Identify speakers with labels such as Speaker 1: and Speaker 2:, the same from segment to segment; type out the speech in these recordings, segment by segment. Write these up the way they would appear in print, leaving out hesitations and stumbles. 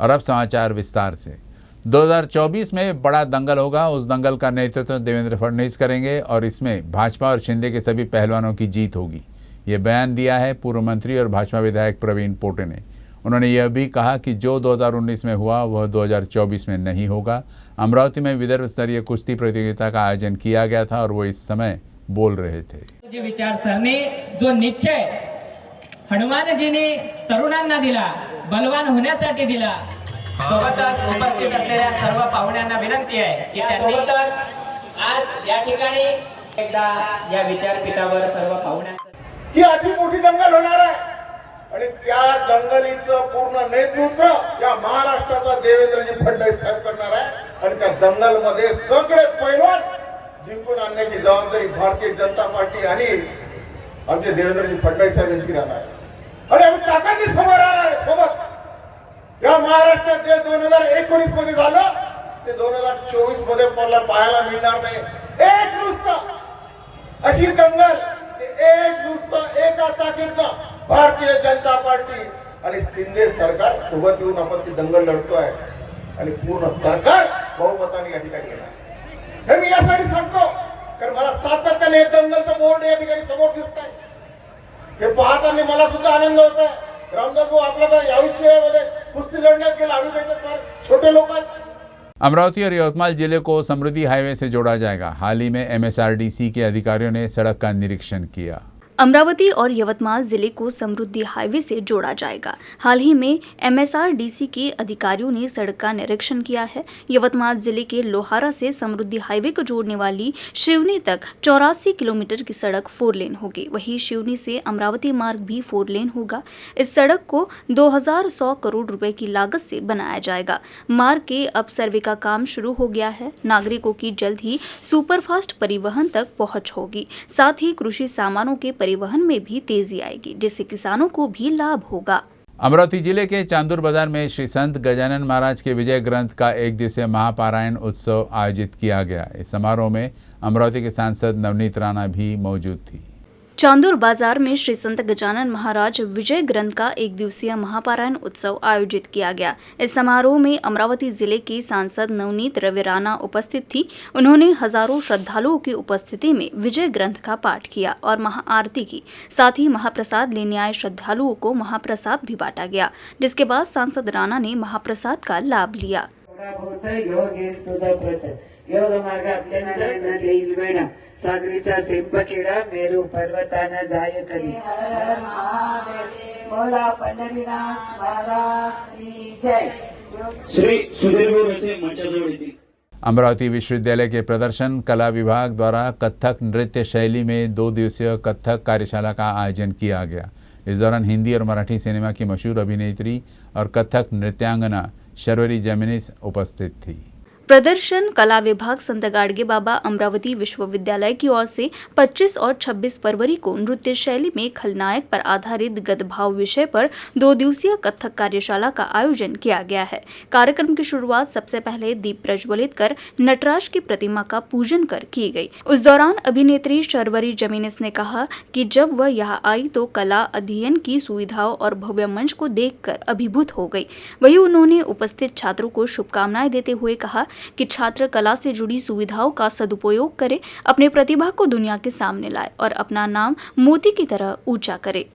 Speaker 1: और अब समाचार विस्तार से। 2024 में बड़ा दंगल होगा। उस दंगल का नेतृत्व देवेंद्र फडणवीस करेंगे और इसमें भाजपा और शिंदे के सभी पहलवानों की जीत होगी। ये बयान दिया है पूर्व मंत्री और भाजपा विधायक प्रवीण पोटे ने। उन्होंने यह भी कहा कि जो 2019 में हुआ वह 2024 में नहीं होगा। अमरावती में विदर्भ स्तरीय कुश्ती प्रतियोगिता का आयोजन किया गया था और वो इस समय बोल रहे थे।
Speaker 2: विचारसरणी जो निश्चय हनुमानजीने तरुणांना दिला, बलवान होण्यासाठी दिला, सोबतच उपस्थित असलेल्या सर्व पाहुण्यांना विनंती आहे की त्यांनी आज या ठिकाणी एकदा या विचारपीठावर सर्व पाहुण्यांना
Speaker 3: ही अशी मोठी दंगल होणार आहे आणि त्या दंगलीचं पूर्ण नेतृत्व या महाराष्ट्राचा देवेंद्रजी फडणवीस साहेब करणार आहे आणि त्या दंगल मध्ये सगळे पैलवान जिंकून आणण्याची जबाबदारी भारतीय जनता पार्टी आणि आमचे देवेंद्रजी फडणवीस साहेब यांची राहणार आहे आणि आम्ही ताकदीने समोर राहणार आहे सोबत। या महाराष्ट्रात जे 2019 मध्ये झालं ते 2024 मध्ये मला पाहायला मिळणार नाही। एक नुसतं अशी दंगल ते एक नुसतं एका ताकदीनं भारतीय जनता पार्टी आणि शिंदे सरकार सोबत येऊन आपण ती दंगल लढतोय आणि पूर्ण सरकार बहुमताने या ठिकाणी येणार। हे मी यासाठी सांगतो कारण मला सातत्याने हे दंगलचं बोर्ड या ठिकाणी समोर दिसत आहे। हे पाहताना मला सुद्धा आनंद होत आहे। रामदास भाऊ आपला तर या विषयामध्ये कुस्ती लढण्यात गेला, आम्ही त्याच्यात छोटे लोक।
Speaker 1: अमरावती और यवतमाल जिले को समृद्धि हाईवे से जोड़ा जाएगा। हाल ही में MSRDC के अधिकारियों ने सड़क का निरीक्षण किया।
Speaker 4: अमरावती और यवतमाल जिले को समृद्धि हाईवे से जोड़ा जाएगा। हाल ही में MSRDC के अधिकारियों ने सड़क का निरीक्षण किया है। यवतमाल जिले के लोहारा से समृद्धि हाईवे को जोड़ने वाली शिवनी तक 84 किलोमीटर की सड़क 4 लेन होगी। वहीं शिवनी से अमरावती मार्ग भी 4 लेन होगा। इस सड़क को 2100 करोड़ रुपए की लागत से बनाया जाएगा। मार्ग के अब सर्वे का काम शुरू हो गया है। नागरिकों की जल्द ही सुपरफास्ट परिवहन तक पहुंच होगी। साथ ही कृषि सामानों के परिवहन में भी तेजी आएगी, जिससे किसानों को भी लाभ होगा।
Speaker 1: अमरावती जिले के चांदूर बाजार में श्री संत गजानन महाराज के विजय ग्रंथ का एक दिवसीय महापारायण उत्सव आयोजित किया गया। इस समारोह में अमरावती के सांसद नवनीत राणा भी मौजूद थी।
Speaker 4: चांदूर बाजार में श्री संत गजानन महाराज विजय ग्रंथ का एक दिवसीय महापारायण उत्सव आयोजित किया गया। इस समारोह में अमरावती जिले के सांसद नवनीत रवि राणा उपस्थित थी। उन्होंने हजारों श्रद्धालुओं की उपस्थिति में विजय ग्रंथ का पाठ किया और महाआरती की। साथ ही महाप्रसाद लेने आए श्रद्धालुओं को महाप्रसाद भी बांटा गया, जिसके बाद सांसद राणा ने महाप्रसाद का लाभ लिया।
Speaker 5: योग मार्ग अत्यंत न देईल वेणा, सागरीचा सेंपकिडा मेरू पर्वताना जाय कधी। बोला पंढरीनाथ महाराज की जय।
Speaker 6: श्री सुधीर भाऊ रसे मंचाजवळ येतील।
Speaker 1: अमरावती विश्वविद्यालय के प्रदर्शन कला विभाग द्वारा कथक नृत्य शैली में 2 दिवसीय कथक कार्यशाला का आयोजन किया गया। इस दौरान हिंदी और मराठी सिनेमा की मशहूर अभिनेत्री और कथक नृत्यांगना शर्वरी जैमिनी उपस्थित थी।
Speaker 4: प्रदर्शन कला विभाग संत गाडगे बाबा अमरावती विश्वविद्यालय की ओर से 25 और 26 फरवरी को नृत्य शैली में खलनायक पर आधारित गदभाव विषय पर 2 दिवसीय कथक कार्यशाला का आयोजन किया गया है। कार्यक्रम की शुरुआत सबसे पहले दीप प्रज्वलित कर नटराज की प्रतिमा का पूजन कर की गई। उस दौरान अभिनेत्री शर्वरी जमीनिस ने कहा कि जब वह यहाँ आई तो कला अध्ययन की सुविधाओं और भव्य मंच को देखकर अभिभूत हो गई। वहीं उन्होंने उपस्थित छात्रों को शुभकामनाएं देते हुए कहा कि छात्र कला से जुड़ी सुविधाओं का सदुपयोग करें, अपनी प्रतिभा को दुनिया के सामने लाए और अपना नाम मोती की तरह ऊंचा करे।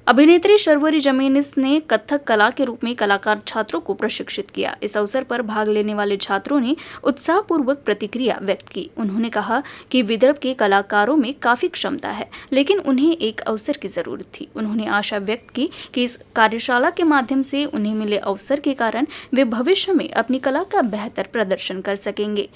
Speaker 4: अभिनेत्री शर्वरी जमीनिस ने कथक कला के रूप में कलाकार छात्रों को प्रशिक्षित किया। इस अवसर पर भाग लेने वाले छात्रों ने उत्साहपूर्वक प्रतिक्रिया व्यक्त की। उन्होंने कहा कि विदर्भ के कलाकारों में काफी क्षमता है, लेकिन उन्हें एक अवसर की जरूरत थी। उन्होंने आशा व्यक्त की कि इस कार्यशाला के माध्यम से उन्हें मिले अवसर के कारण वे भविष्य में अपनी कला का बेहतर प्रदर्शन कर सकेंगे।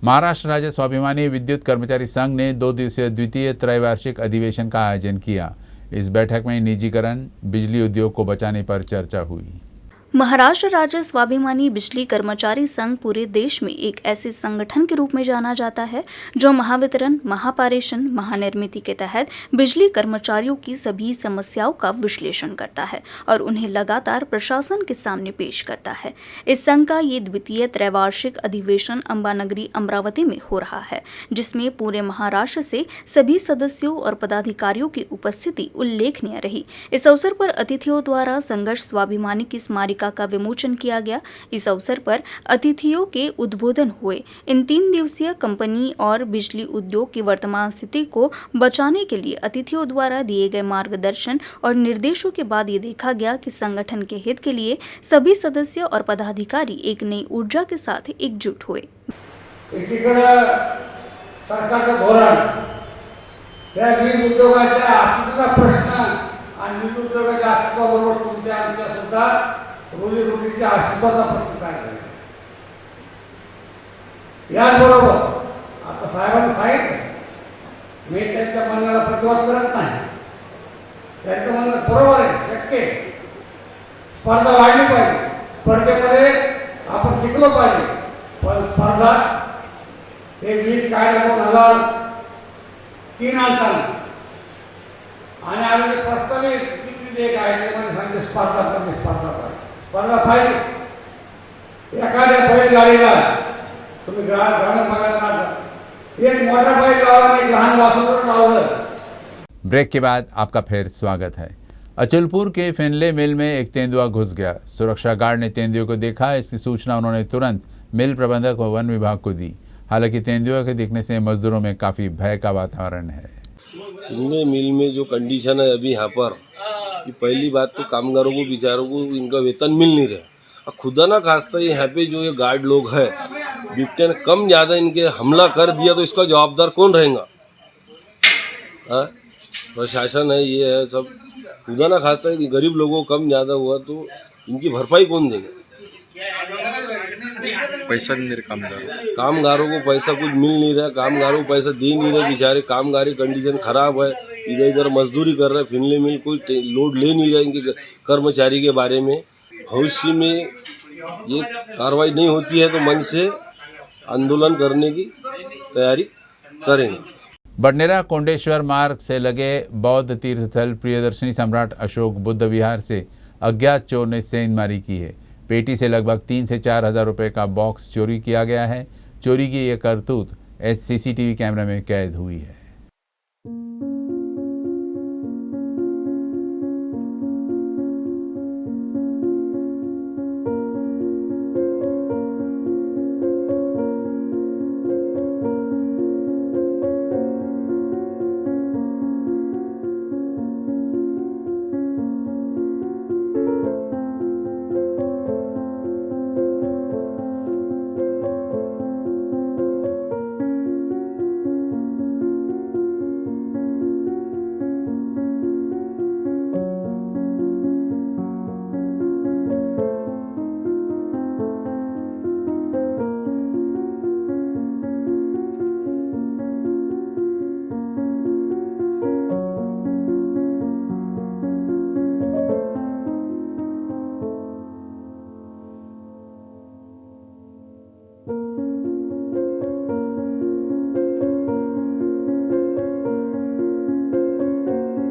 Speaker 1: महाराष्ट्र राज्य स्वाभिमानी विद्युत कर्मचारी संघ ने 2 दिवसीय द्वितीय त्रैवार्षिक अधिवेशन का आयोजन किया। इस बैठक में निजीकरण, बिजली उद्योग को बचाने पर चर्चा हुई।
Speaker 4: महाराष्ट्र राज्य स्वाभिमानी बिजली कर्मचारी संघ पूरे देश में एक ऐसे संगठन के रूप में जाना जाता है जो महावितरण, महापारेषण, महानिर्मिती के तहत बिजली कर्मचारियों की सभी समस्याओं का विश्लेषण करता है और उन्हें लगातार प्रशासन के सामने पेश करता है। इस संघ का ये द्वितीय त्रैवार्षिक अधिवेशन अंबानगरी अमरावती में हो रहा है, जिसमें पूरे महाराष्ट्र से सभी सदस्यों और पदाधिकारियों की उपस्थिति उल्लेखनीय रही। इस अवसर पर अतिथियों द्वारा संघर्ष स्वाभिमानी की स्मारिका का विमोचन किया गया। इस अवसर पर अतिथियों के उद्बोधन हुए। इन 3 दिवसीय कंपनी और बिजली उद्योग की वर्तमान स्थिति को बचाने के लिए अतिथियों द्वारा दिए गए मार्गदर्शन और निर्देशों के बाद ये देखा गया कि संगठन के हित के लिए सभी सदस्य और पदाधिकारी एक नई ऊर्जा के साथ एकजुट हुए।
Speaker 7: एकीकडे सरकारचं धोरण, या वीज उद्योगाच्या अस्तित्वाचा प्रश्न आणि वीज उद्योगाच्या अस्तित्वाबरोबर तुमच्या आमच्या सुद्धा रोजीरोटीच्या अस्तित्वाचा प्रश्न काय आहे। याचबरोबर आता साहेबांनी सांगितलं, मी त्यांच्या म्हणण्याला प्रतिवाद करत नाही, त्यांचं म्हणणं बरोबर आहे, शक्य आहे, स्पर्धा वाढली पाहिजे, स्पर्धेमध्ये आपण टिकलो पाहिजे, पण स्पर्धा हे वीज कायदा 2003 आणताना आणि आम्ही प्रस्तावित किती जे कायद्यामध्ये सांगितले स्पर्धा पाहिजे। एखाद्या बैलगाडीला तुम्ही ग्रामीण भागात एक मोठा बैल लावला, एक लहान वासरू लावलं।
Speaker 1: ब्रेक के बाद आपका फिर स्वागत है। अचलपुर के फिनले मिल में एक तेंदुआ घुस गया। सुरक्षा गार्ड ने तेंदुए को देखा। इसकी सूचना उन्होंने तुरंत मिल प्रबंधक व वन विभाग को दी। हालांकि तेंदुआ के दिखने से मजदूरों में काफ़ी भय का वातावरण है।
Speaker 8: फिनले मिल में जो कंडीशन है अभी यहाँ पर, कि पहली बात तो कामगारों को बेचारों को इनका वेतन मिल नहीं रहा। खुदा ना खास्ता यहाँ पे जो ये गार्ड लोग हैं, बिबटे ने कम ज़्यादा इनके हमला कर दिया तो इसका जवाबदार कौन रहेगा? हाँ, प्रशासन है, ये है सब। खुदा ना खास्ता है कि गरीब लोगों को कम ज़्यादा हुआ तो इनकी भरपाई कौन देगा?
Speaker 9: पैसा नहीं दे रहे
Speaker 8: कामगारों को पैसा कुछ मिल नहीं रहा, कामगारों को पैसा दे नहीं रहे बेचारे। कामगारी कंडीशन खराब है, इधर इधर मजदूरी कर रहे हैं। फिनले मिल कोई लोड ले नहीं रहा इनके कर्मचारी के बारे में। भविष्य में ये कार्रवाई नहीं होती है तो मन से आंदोलन करने की तैयारी करेंगे।
Speaker 1: बडनेरा कोंडेश्वर मार्ग से लगे बौद्ध तीर्थस्थल प्रियदर्शनी सम्राट अशोक बुद्ध विहार से अज्ञात चोर ने सेंधमारी की है। पेटी से लगभग 3 से 4 हज़ार रुपये का बॉक्स चोरी किया गया है। चोरी की यह करतूत CCTV कैमरे में कैद हुई है।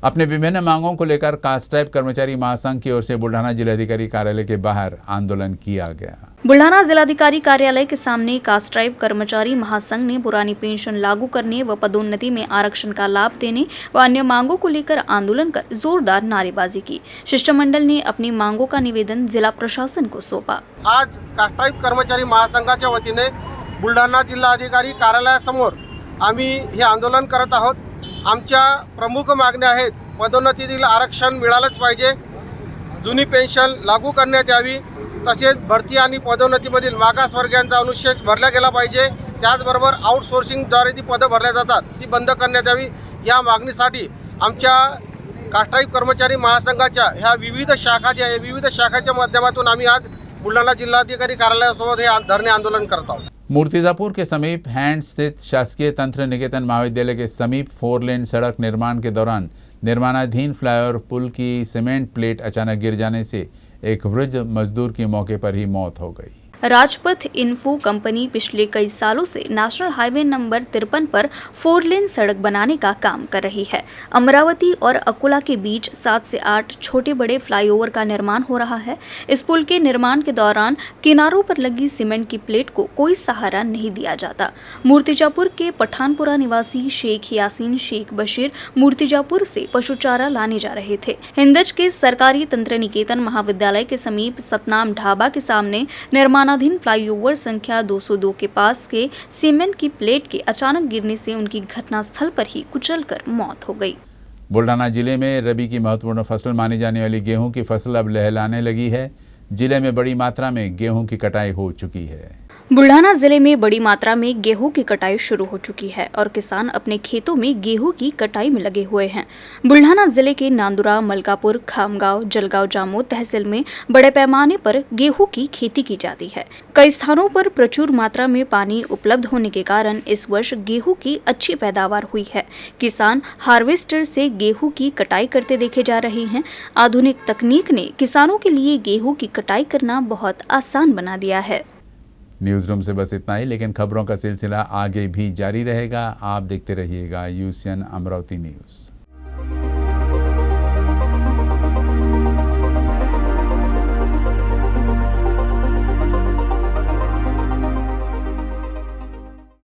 Speaker 1: अपने विभिन्न मांगों को लेकर कास्ट्राइब कर्मचारी महासंघ की ओर से बुल्ढाना जिलाधिकारी कार्यालय के बाहर आंदोलन किया गया।
Speaker 4: बुल्ढाना जिलाधिकारी कार्यालय के सामने कास्ट्राइब कर्मचारी महासंघ ने पुरानी पेंशन लागू करने व पदोन्नति में आरक्षण का लाभ देने व अन्य मांगों को लेकर आंदोलन कर जोरदार नारेबाजी की। शिष्टमंडल ने अपनी मांगों का निवेदन जिला प्रशासन को सौंपा।
Speaker 10: आज कास्ट्राइब कर्मचारी महासंघाच्या वतीने बुलढाणा जिल्हाधिकारी कार्यालयासमोर आम्ही हे आंदोलन करत आहोत। आमच्या प्रमुख मागण्या आहेत, पदोन्नतीतील आरक्षण मिळालंच पाहिजे, जुनी पेन्शन लागू करण्यात यावी, तसेच भरती आणि पदोन्नतीमधील मागासवर्गीयांचा अनुशेष भरला गेला पाहिजे, त्याचबरोबर आउटसोर्सिंगद्वारे ती पदं भरल्या जातात ती बंद करण्यात यावी। या मागणीसाठी आमच्या कास्ट्राइब कर्मचारी महासंघाच्या ह्या विविध शाखा ज्या विविध शाखाच्या माध्यमातून आम्ही आज बुलढाणा जिल्हाधिकारी कार्यालयासोबत हे धरणे आंदोलन करत आहोत।
Speaker 1: मूर्तिजापुर के समीप हैंड स्थित शासकीय तंत्र निकेतन महाविद्यालय के समीप 4 लेन सड़क निर्माण के दौरान निर्माणाधीन फ्लाईओवर पुल की सीमेंट प्लेट अचानक गिर जाने से एक वृद्ध मजदूर की मौके पर ही मौत हो गई।
Speaker 4: राजपथ इन्फो कंपनी पिछले कई सालों से नेशनल हाईवे नंबर 53 पर 4 लेन सड़क बनाने का काम कर रही है। अमरावती और अकोला के बीच 7 से 8 छोटे बड़े फ्लाईओवर का निर्माण हो रहा है। इस पुल के निर्माण के दौरान किनारों पर लगी सीमेंट की प्लेट को कोई सहारा नहीं दिया जाता। मूर्तिजापुर के पठानपुरा निवासी शेख यासीन शेख बशीर मूर्तिजापुर से पशु चारा लाने जा रहे थे। हिंदज के सरकारी तंत्र निकेतन महाविद्यालय के समीप सतनाम ढाबा के सामने निर्माणाधीन फ्लाईओवर संख्या 202 के पास के सीमेंट की प्लेट के अचानक गिरने से उनकी घटनास्थल पर ही कुचलकर मौत हो गई।
Speaker 1: बुल्ढाना जिले में रबी की महत्वपूर्ण फसल मानी जाने वाली गेहूं की फसल अब लहलाने लगी है। जिले में बड़ी मात्रा में गेहूं की कटाई हो चुकी है।
Speaker 4: बुल्ढाना जिले में बड़ी मात्रा में गेहूं की कटाई शुरू हो चुकी है और किसान अपने खेतों में गेहूं की कटाई में लगे हुए हैं। बुल्ढाना जिले के नांदुरा, मलकापुर, खामगांव, जलगांव जामोद तहसील में बड़े पैमाने पर गेहूं की खेती की जाती है। कई स्थानों पर प्रचुर मात्रा में पानी उपलब्ध होने के कारण इस वर्ष गेहूं की अच्छी पैदावार हुई है। किसान हार्वेस्टर से गेहूं की कटाई करते देखे जा रहे हैं। आधुनिक तकनीक ने किसानों के लिए गेहूं की कटाई करना बहुत आसान बना दिया है।
Speaker 1: न्यूज़ रूम से बस इतना ही, लेकिन खबरों का सिलसिला आगे भी जारी रहेगा। आप देखते रहिएगा यूसीएन अमरावती न्यूज़।